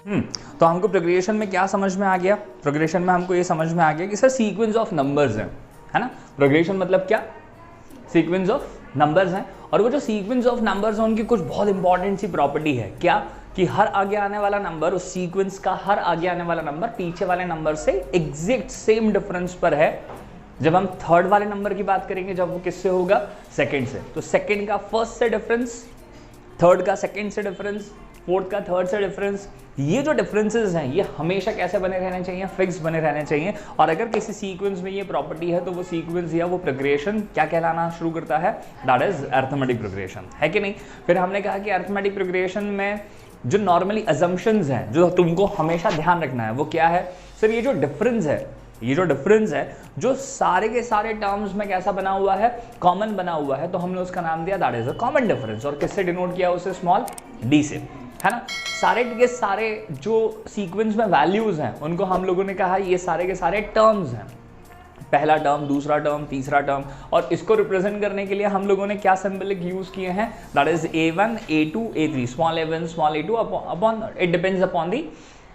तो हमको प्रोग्रेशन में क्या समझ में आ गया? प्रोग्रेशन में हमको ये समझ में आ गया कि सर सीक्वेंस ऑफ नंबर्स हैं, है ना। प्रोग्रेशन मतलब क्या? सीक्वेंस ऑफ नंबर्स हैं, और वो जो सीक्वेंस ऑफ नंबर्स हैं उनकी कुछ बहुत इंपॉर्टेंट सी प्रॉपर्टी है। क्या? कि हर आगे आने वाला नंबर, उस सीक्वेंस का हर आगे आने वाला नंबर पीछे वाले नंबर से एग्जैक्ट सेम डिफरेंस पर है। जब हम थर्ड वाले नंबर की बात करेंगे, जब वो किससे होगा? सेकंड से। तो सेकंड का फर्स्ट से डिफरेंस, थर्ड का सेकंड से डिफरेंस, फोर्थ का थर्ड से डिफरेंस, ये जो डिफरेंसेस हैं ये हमेशा कैसे बने रहने चाहिए? फिक्स बने रहने चाहिए। और अगर किसी सीक्वेंस में ये प्रॉपर्टी है तो वो सीक्वेंस या वो प्रोग्रेशन क्या कहलाना शुरू करता है? दैट इज अरिथमेटिक प्रोग्रेशन, है कि नहीं। फिर हमने कहा कि अरिथमेटिक प्रोग्रेशन में जो नॉर्मली अजम्पशंस हैं जो तुमको हमेशा ध्यान रखना है वो क्या है? सर ये जो डिफरेंस है, जो सारे के सारे टर्म्स में कैसा बना हुआ है? कॉमन बना हुआ है। तो हमने उसका नाम दिया that is a common difference. और किससे डिनोट किया? उसे स्मॉल डी से, है ना। सारे के सारे जो सीक्वेंस में वैल्यूज हैं उनको हम लोगों ने कहा ये सारे के सारे टर्म्स हैं। पहला टर्म, दूसरा टर्म, तीसरा टर्म, और इसको रिप्रेजेंट करने के लिए हम लोगों ने क्या सिंबलिक यूज किए हैं? That is A1, A2, A3, small A1, small A2 upon it depends upon the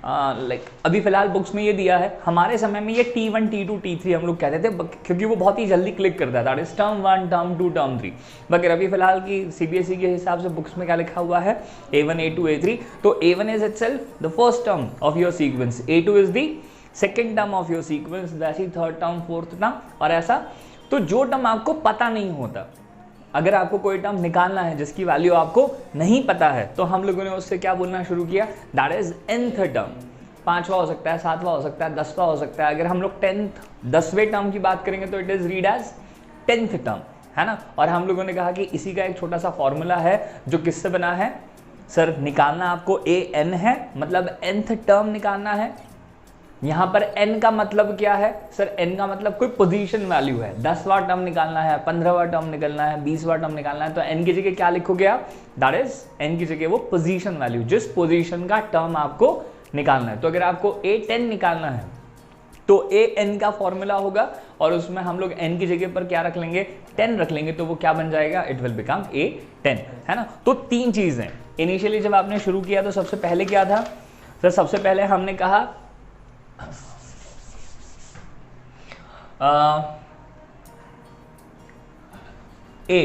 like अभी फिलहाल बुक्स में ये दिया है। हमारे समय में ये T1, T2, T3 हम लोग कहते थे क्योंकि वो बहुत ही जल्दी क्लिक करता है। That is term 1, term 2, term 3। मगर अभी फिलहाल की CBSE के हिसाब से बुक्स में क्या लिखा हुआ है? A1, A2, A3। तो A1 is itself the first term of your sequence, A2 is the second term of your sequence, वैसी थर्ड टर्म, फोर्थ टर्म, और ऐसा। तो जो टर्म आपको पता नहीं होता, अगर आपको कोई टर्म निकालना है जिसकी वैल्यू आपको नहीं पता है, तो हम लोगों ने उससे क्या बोलना शुरू किया? That is nth term. 5वां हो सकता है, 7वां हो सकता है, 10वां हो सकता है। अगर हम लोग 10वें टर्म की बात करेंगे तो it is read as 10th term, है ना। और हम लोगों ने कहा कि इसी का एक छोटा सा फॉर्मूला है जो किससे बना है? सर निकालना आपको an है, मतलब nth टर्म निकालना है। यहां पर n का मतलब क्या है? सर n का मतलब कोई पोजीशन वैल्यू है। 10वां टर्म निकालना है, 15वां टर्म निकालना है, 20वां टर्म निकालना है, तो n की जगह क्या लिखोगे आप? दैट इज n की जगह वो पोजीशन वैल्यू, जिस पोजीशन का टर्म आपको निकालना है। तो अगर आपको A10 निकालना है तो an का फॉर्मूला होगा, और उसमें हम लोग n की जगह पर क्या रख लेंगे? 10 रख लेंगे, तो वो क्या बन जाएगा? इट विल बिकम A10, है ना। तो तीन चीजें इनिशियली जब आपने शुरू किया तो सबसे पहले क्या था? सर सबसे पहले हमने कहा A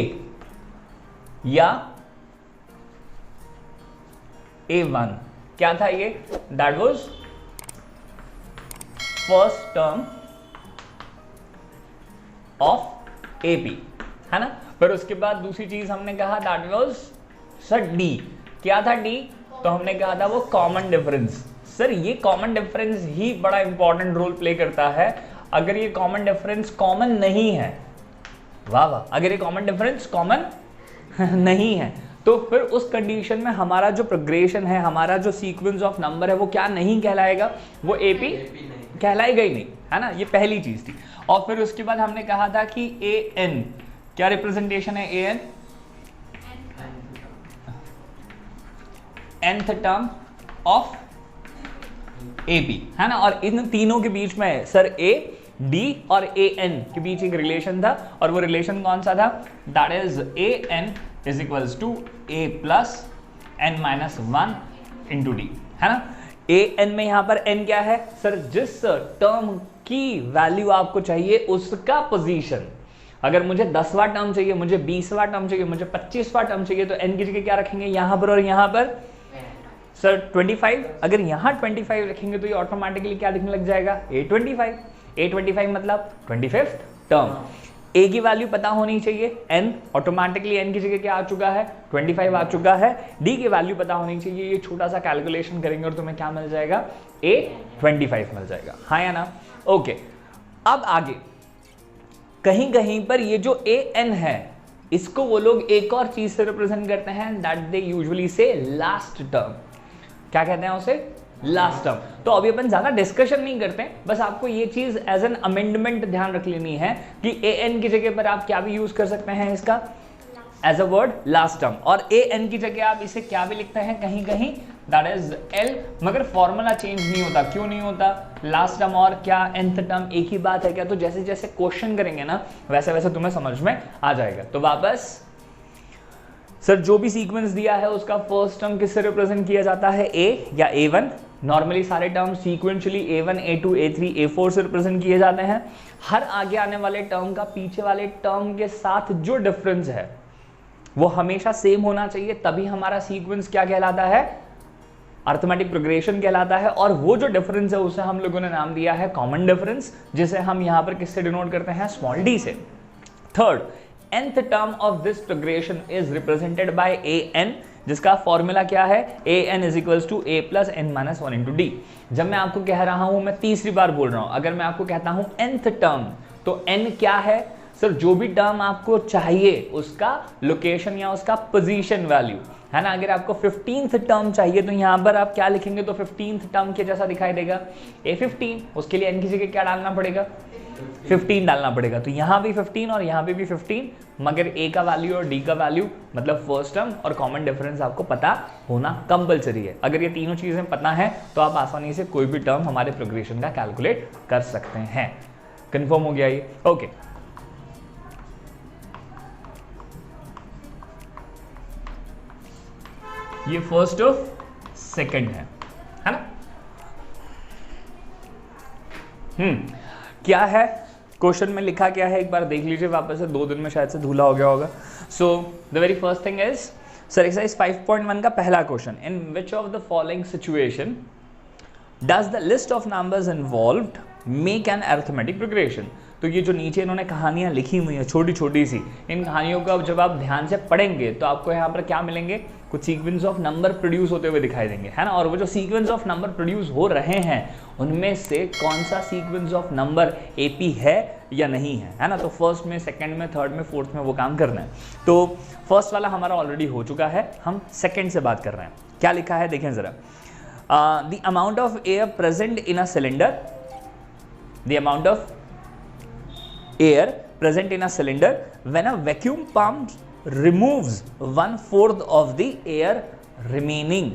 या A1 क्या था ये? That was first term of AP, है ना। फिर उसके बाद दूसरी चीज हमने कहा दैट वाज सर D। क्या था D? तो हमने कहा था वो कॉमन डिफरेंस। सर ये कॉमन डिफरेंस ही बड़ा इंपॉर्टेंट रोल प्ले करता है। अगर ये कॉमन डिफरेंस कॉमन नहीं है, वाह वाह, अगर ये कॉमन डिफरेंस कॉमन नहीं है तो फिर उस कंडीशन में हमारा जो प्रोग्रेशन है, हमारा जो सीक्वेंस ऑफ नंबर है वो क्या नहीं कहलाएगा? वो AP कहलाएगा ही नहीं, है ना। ये पहली चीज थी। और फिर उसके बाद हमने कहा था कि AN क्या रिप्रेजेंटेशन है? AN nth term of AP, है ना। और इन तीनों के बीच में सर A, D और AN के बीच एक रिलेशन था, और वो रिलेशन कौन सा था? That is AN is equals to A plus n minus 1 into D, है ना। AN में यहां पर n क्या है? सर जिस टर्म की वैल्यू आपको चाहिए उसका पोजीशन। अगर मुझे 10वां टर्म चाहिए, मुझे 20वां टर्म चाहिए, मुझे 25वां टर्म चाहिए, तो n की जगह क्या रखेंगे यहां पर और यहां पर? सर 25। अगर यहां 25 रखेंगे तो ये ऑटोमेटिकली क्या दिखने लग जाएगा? A25 मतलब 25th टर्म। A की वैल्यू पता होनी चाहिए n, ऑटोमेटिकली n की जगह क्या आ चुका है? 25 आ चुका है। D की वैल्यू पता होनी चाहिए, ये छोटा सा कैलकुलेशन करेंगे और तुम्हें क्या मिल जाएगा? A25 मिल जाएगा, हाँ या ना। ओके, अब आगे कहीं कहीं पर ये जो AN है इसको वो लोग एक और चीज से रिप्रेजेंट करते हैं, दैट दे यूजुअली से लास्ट टर्म। क्या कहते हैं उसे? Last term. तो अभी अपन ज्यादा डिस्कशन नहीं करते, बस आपको ये चीज एज एन अमेंडमेंट ध्यान रख लेनी है कि AN की जगह पर आप क्या भी यूज कर सकते हैं इसका as a word last term, और AN की जगह आप इसे क्या भी लिखते हैं कहीं कहीं दैट इज L, मगर फॉर्मूला चेंज नहीं होता। क्यों नहीं होता? लास्ट टर्म और क्या nth टर्म एक ही बात है क्या? तो जैसे जैसे क्वेश्चन करेंगे ना वैसे वैसे तुम्हें समझ में आ जाएगा। तो वापस सर जो भी सीक्वेंस दिया है उसका फर्स्ट टर्म किससे रिप्रेजेंट किया जाता है? A या A1, नॉर्मली सारे term sequentially A1, A2, A3, A4 से रिप्रेजेंट किए जाते हैं। हर आगे आने वाले टर्म का पीछे वाले टर्म के साथ जो डिफरेंस है वो हमेशा सेम होना चाहिए, तभी हमारा सीक्वेंस क्या कहलाता है, अर्थमेटिक प्रोग्रेशन कहलाता है। और वो जो डिफरेंस है उसे हम लोगों ने नाम दिया है कॉमन डिफरेंस, जिसे हम यहां पर किससे डिनोट करते हैं, स्मॉल d से। Third, nth term of this progression is represented by an, जिसका फॉर्मूला क्या है, an is equals to a plus n minus 1 into D. जब मैं आपको कह रहा हूं, मैं तीसरी बार बोल रहा हूं, अगर मैं आपको कहता हूं nth टर्म, तो n क्या है सर, जो भी टर्म आपको चाहिए उसका लोकेशन या उसका पोजीशन वैल्यू, है ना। अगर आपको 15th टर्म चाहिए तो यहां पर आप क्या लिखेंगे, तो 15th टर्म के जैसा दिखाई देगा A15, उसके लिए n की जगह क्या डालना पड़ेगा, 15 डालना पड़ेगा। तो यहां भी 15 और यहां पे भी 15, मगर a का वैल्यू और d का वैल्यू मतलब फर्स्ट टर्म और कॉमन डिफरेंस आपको पता होना कंपलसरी है। अगर ये तीनों चीजें पता है तो आप आसानी से कोई भी टर्म हमारे प्रोग्रेशन का कैलकुलेट कर सकते हैं। कंफर्म हो गया ये, ओके। ये फर्स्ट और सेकंड है ना। क्या है क्वेश्चन में लिखा क्या है, एक बार देख लीजिए वापस से, 2 दिन में शायद से धूला हो गया होगा। So the very first thing is sir exercise 5.1 का पहला question, in which of the following situation does the list of numbers involved make an arithmetic progression. तो ये जो नीचे इन्होंने कहानियां लिखी हुई हैं छोटी छोटी सी, इन कहानियों को अब जब आप ध्यान से पढ़ेंगे तो आपको यहाँ पर क्या मिलेंगे, कुछ सीक्वेंस ऑफ नंबर प्रोड्यूस होते हुए दिखाई देंगे, है ना। और वो जो सीक्वेंस ऑफ नंबर प्रोड्यूस हो रहे हैं उनमें से कौन सा सीक्वेंस ऑफ नंबर एपी है या नहीं है ना। तो फर्स्ट में, सेकंड में, थर्ड में, फोर्थ में वो काम करना है। तो फर्स्ट वाला हमारा ऑलरेडी हो चुका है, हम सेकंड से बात कर रहे हैं। क्या लिखा है देखें जरा, the amount of air present in a cylinder, the amount of air present in a cylinder when a vacuum pump removes 1/4 of the air remaining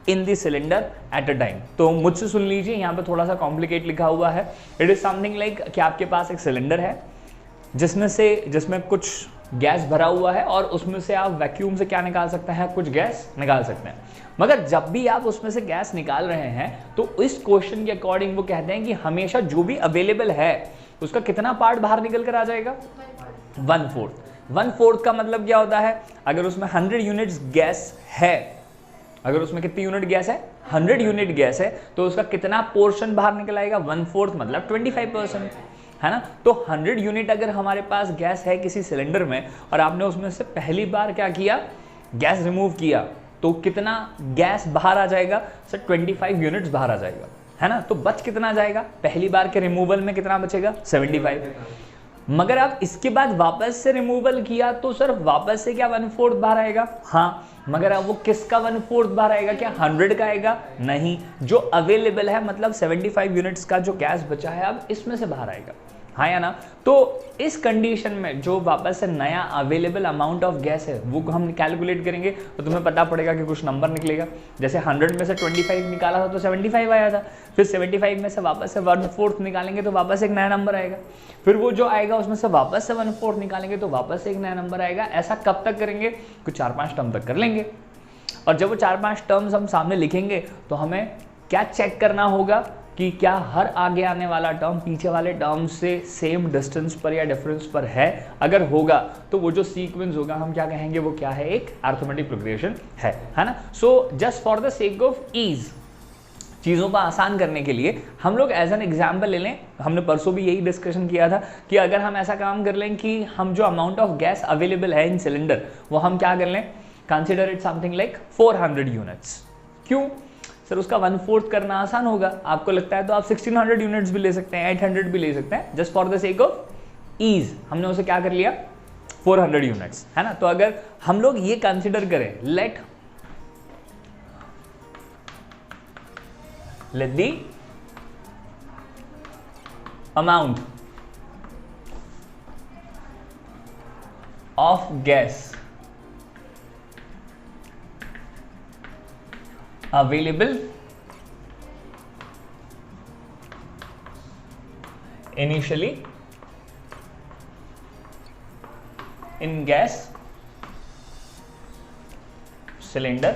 in the cylinder at a time। तो मुझसे सुन लीजिए, यहाँ पे थोड़ा सा complicate लिखा हुआ है। इट इज समथिंग लाइक कि आपके पास एक सिलेंडर है जिसमें कुछ गैस भरा हुआ है और उसमें से आप वैक्यूम से क्या निकाल सकते हैं, कुछ गैस निकाल सकते हैं। मगर जब भी आप उसमें से गैस निकाल रहे हैं तो इस क्वेश्चन के अकॉर्डिंग वो कहते हैं कि हमेशा जो भी अवेलेबल है उसका कितना पार्ट बाहर निकल कर आ जाएगा, 1/4। 1/4 का मतलब क्या होता है, अगर उसमें 100 यूनिट्स गैस है, अगर उसमें कितनी यूनिट गैस है, 100 यूनिट गैस है, तो उसका कितना पोर्शन बाहर निकल आएगा, 1/4 मतलब 25%, है ना। तो 100 यूनिट अगर हमारे पास गैस है किसी सिलेंडर में और आपने उसमें से पहली बार क्या किया, गैस रिमूव किया, तो कितना गैस बाहर आ जाएगा सर, 25 यूनिट्स बाहर आ जाएगा, है ना। तो बच कितना जाएगा, पहली बार के रिमूवल में कितना बचेगा, 75। मगर आप इसके बाद वापस से रिमूवल किया तो सर वापस से क्या 1/4 बाहर आएगा, हाँ। मगर अब वो किसका 1/4 बाहर आएगा, क्या 100 का आएगा, नहीं। जो अवेलेबल है मतलब 75 यूनिट्स का जो गैस बचा है अब इसमें से बाहर आएगा, हाँ या ना। तो इस कंडीशन में जो वापस से नया अवेलेबल अमाउंट ऑफ गैस है वो हम कैलकुलेट करेंगे तो तुम्हें पता पड़ेगा कि कुछ नंबर निकलेगा। जैसे 100 में से 25 निकाला था तो 75 आया था, फिर 75 में से वापस से 1/4 निकालेंगे तो वापस एक नया नंबर आएगा, फिर वो जो आएगा उसमें से वापस से 1/4 निकालेंगे तो वापस से एक नया नंबर आएगा। ऐसा कब तक करेंगे, कुछ 4-5 टर्म तक कर लेंगे। और जब वो 4-5 टर्म्स हम सामने लिखेंगे तो हमें क्या चेक करना होगा कि क्या हर आगे आने वाला टर्म पीछे वाले टर्म से सेम डिस्टेंस पर या डिफरेंस पर है। अगर होगा तो वो जो सीक्वेंस होगा हम क्या कहेंगे, वो क्या है, एक अरिथमेटिक प्रोग्रेशन है ना। So just for the sake of ease, चीज़ों को आसान करने के लिए हम लोग एज एन एग्जाम्पल ले लें। हमने परसों भी यही डिस्कशन किया था कि अगर हम ऐसा काम कर लें कि हम जो अमाउंट ऑफ गैस अवेलेबल है इन सिलेंडर वो हम क्या कर लें, consider it something like 400 units. क्यों सर, उसका 1/4 करना आसान होगा। आपको लगता है तो आप 1600 यूनिट्स भी ले सकते हैं, 800 भी ले सकते हैं। Just for the sake of ease हमने उसे क्या कर लिया, 400 यूनिट्स, है ना। तो अगर हम लोग ये कंसिडर करें, let the amount of gas available initially in gas cylinder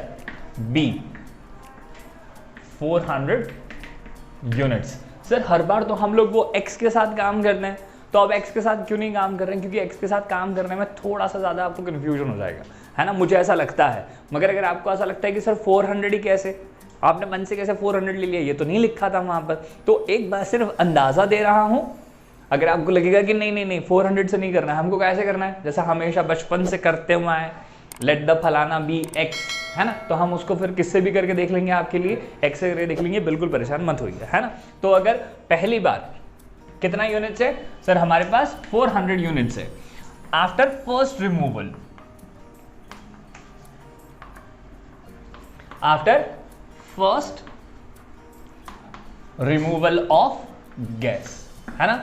B 400 units. Sir हर बार तो हम लोग वो x के साथ काम करते हैं, तो अब x के साथ क्यों नहीं काम कर रहे हैं? क्योंकि x के साथ काम करने में थोड़ा सा ज़्यादा आपको कन्फ्यूजन हो जाएगा, है ना, मुझे ऐसा लगता है। मगर अगर आपको ऐसा लगता है कि सर 400 ही कैसे, आपने मन से कैसे 400 ले लिया, ये तो नहीं लिखा था वहाँ पर, तो एक बार सिर्फ अंदाज़ा दे रहा हूँ। अगर आपको लगेगा कि नहीं नहीं नहीं 400 से नहीं करना है, हमको कैसे करना है, जैसा हमेशा बचपन से करते हुए आए, लेट द फलाना बी x, है ना, तो हम उसको फिर किससे भी करके देख लेंगे, आपके लिए x से करके देख लेंगे, बिल्कुल परेशान मत होइए, है ना। तो अगर पहली बार कितना यूनिट्स है सर, हमारे पास 400 यूनिट्स है। After first removal, after first removal of gas, है ना,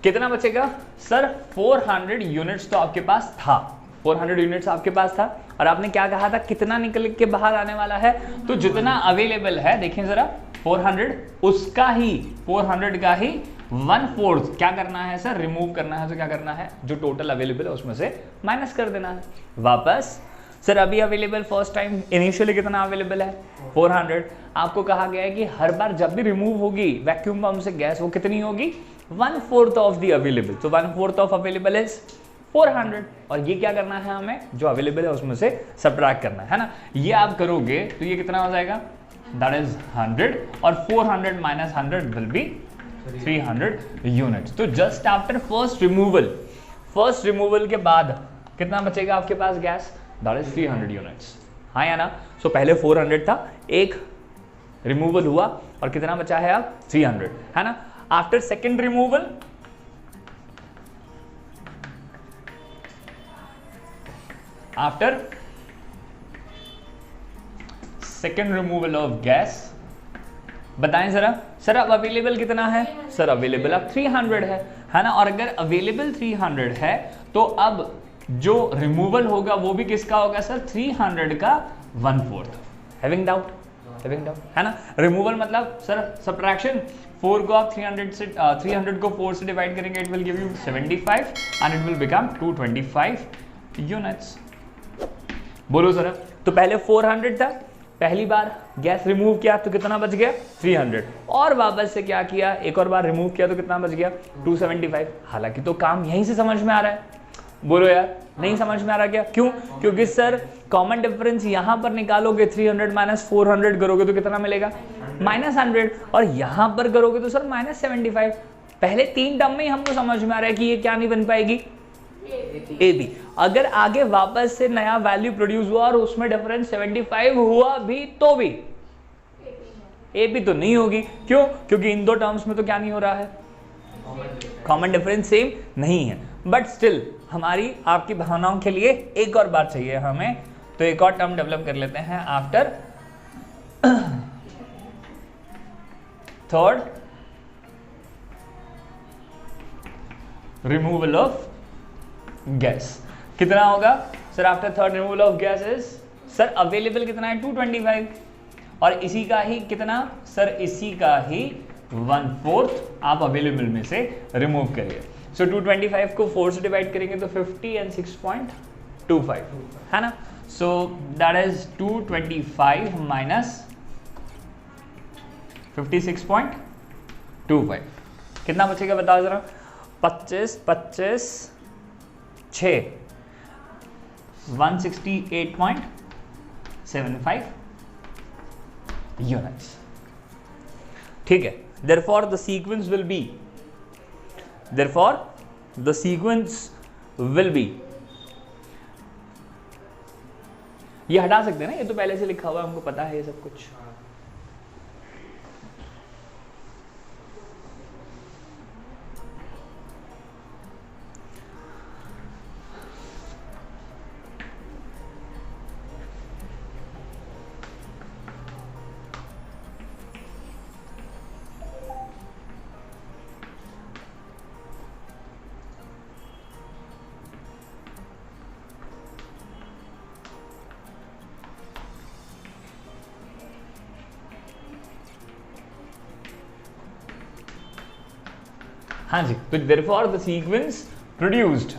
कितना बचेगा सर? 400 यूनिट्स तो आपके पास था, 400 यूनिट्स आपके पास था, और आपने क्या कहा था, कितना निकल के बाहर आने वाला है? तो जितना अवेलेबल है, देखिए जरा, 400 उसका ही, 400 का ही 1/4 क्या करना है सर, रिमूव करना है। तो क्या करना है, जो टोटल अवेलेबल है उसमें से माइनस कर देना है वापस। सर अभी अवेलेबल फर्स्ट टाइम इनिशियली कितना अवेलेबल है, 400। आपको कहा गया है कि हर बार जब भी रिमूव होगी वैक्यूम पंप से गैस, वो कितनी होगी, 1/4 ऑफ द अवेलेबल। तो 1/4 ऑफ अवेलेबल इज 400, और ये क्या करना है, हमें जो अवेलेबल है उसमें से सब्ट्रैक्ट करना है ना। ये आप करोगे तो ये कितना हो जाएगा, दैट इज 100, और 400 माइनस 100 विल बी 300 यूनिट्स। तो जस्ट आफ्टर फर्स्ट रिमूवल के बाद कितना बचेगा आपके पास गैस, दैट इज 300 यूनिट्स, हाँ या ना। सो पहले 400 था, एक रिमूवल हुआ और कितना बचा है अब, 300, है ना। After second removal, after second removal of gas, बताएं जरा सर अब अवेलेबल कितना है, सर अवेलेबल अब 300 है ना। और अगर अवेलेबल 300 है तो अब जो रिमूवल होगा वो भी किसका होगा सर, 300 का 1/4। हैविंग डाउट है ना। रिमूवल मतलब सर सब्ट्रैक्शन, 4 को आप 300 को 4 से डिवाइड करेंगे, it will give you 75 and it will become 225 units. बोलो जरा, तो पहले 400 था, पहली बार गैस रिमूव किया तो कितना बच गया, 300, और वापस से क्या किया, एक और बार रिमूव किया तो कितना बच गया, 275। हालांकि तो काम यहीं से समझ में आ रहा है, बोलो यार, नहीं समझ में आ रहा क्या, क्यों? क्योंकि सर कॉमन डिफरेंस यहां पर निकालोगे, 300 माइनस 400 करोगे तो कितना मिलेगा, -100, और यहां पर करोगे तो सर -75। पहले 3 टर्म में ही हमको समझ में आ रहा है कि ये क्या नहीं बन पाएगी, ए बी। अगर आगे वापस से नया वैल्यू प्रोड्यूस हुआ और उसमें डिफरेंस 75 हुआ भी तो भी ए बी तो नहीं होगी, क्यों? क्योंकि इन दो टर्म्स में तो क्या नहीं हो रहा है, कॉमन डिफरेंस सेम नहीं है। बट स्टिल हमारी आपकी भावनाओं के लिए एक और बात चाहिए हमें, तो एक और टर्म डेवलप कर लेते हैं। After third removal of gas, कितना होगा sir? After third removal of gas is, sir available कितना है, 225, और इसी का ही कितना सर, इसी का ही 1/4 आप अवेलेबल में से रिमूव करिए। सो 225 को 4 से डिवाइड करेंगे तो 50 एंड 6.25, है ना। सो दैट इज 225 माइनस 56.25, कितना बचेगा बताओ जरा, 25 25 6 168.75 यूनिट्स, ठीक है। Therefore the sequence will be, ये हटा सकते हैं ना, ये तो पहले से लिखा हुआ है, हमको पता है ये सब कुछ। हाँ जी, तो therefore the sequence produced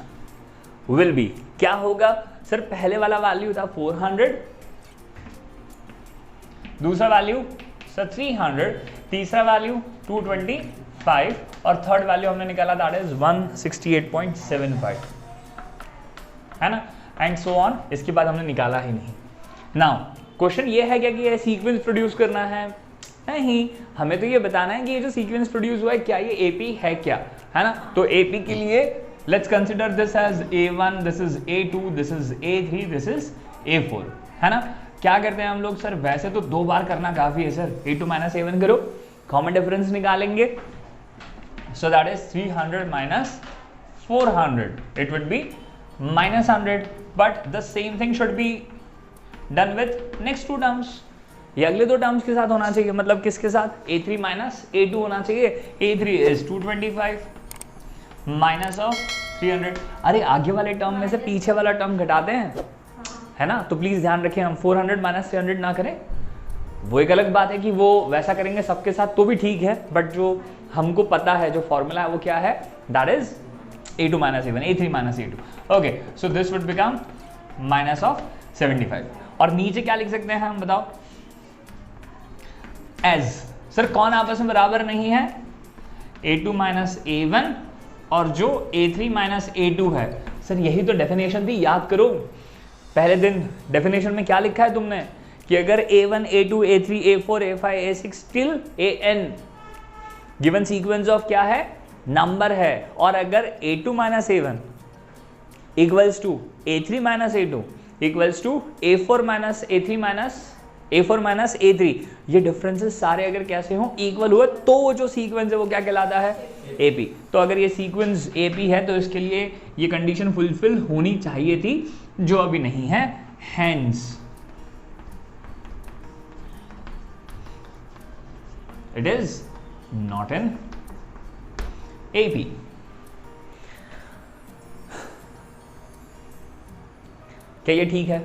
will be, क्या होगा सर, पहले वाला वैल्यू था 400, दूसरा वैल्यू सर 300, तीसरा वैल्यू 225 और थर्ड वैल्यू हमने निकाला दैट इज 168.75, है ना, एंड सो ऑन। इसके बाद हमने निकाला ही नहीं। नाउ क्वेश्चन ये है क्या कि ये सीक्वेंस प्रोड्यूस करना है? नहीं, हमें तो ये बताना है कि ये जो सीक्वेंस प्रोड्यूस हुआ है क्या ये एपी है क्या, है ना। तो एपी के लिए let's consider this as A1, this is A2, this is A3, this is A4, है ना। क्या करते हैं हम लोग सर? वैसे तो 2 बार करना काफी है सर। A2 माइनस A1 करो, कॉमन डिफरेंस निकालेंगे, so that is 300 minus 400, it would be -100, but the same thing should be done with next 2 terms. ये अगले 2 टर्म्स के साथ होना चाहिए, मतलब किसके साथ? A3 माइनस A2 होना चाहिए। A3 is 225 minus of 300। अरे आगे वाले टर्म में से पीछे वाला टर्म घटाते हैं, है ना, तो प्लीज ध्यान रखें हम 400 माइनस 300 ना करें। वो एक अलग बात है कि वो वैसा करेंगे सबके साथ तो भी ठीक है, बट जो हमको पता है जो फॉर्मूला है वो क्या है? That is A2 minus A1, A3 minus A2। Okay, so this would become minus of 75। और नीचे क्या लिख सकते हैं हम बताओ? एज सर कौन आपस में बराबर नहीं है? A2 माइनस A1 और जो A3 माइनस A2 है। सर यही तो डेफिनेशन थी, याद करो पहले दिन डेफिनेशन में क्या लिखा है तुमने कि अगर A1, A2, A3, A4, A5, A6 till AN given sequence of क्या है? नंबर है, और अगर A2 minus A1 equals to A3 minus A2 equals to A4 minus A3 minus A4 minus A3, ये डिफरेंसेस सारे अगर कैसे हों? इक्वल हुए तो वो जो सीक्वेंस है वो क्या कहलाता है? AP। तो अगर ये सीक्वेंस AP है तो इसके लिए ये कंडीशन फुलफिल होनी चाहिए थी, जो अभी नहीं है, hence it is not in AP। क्या ये ठीक है?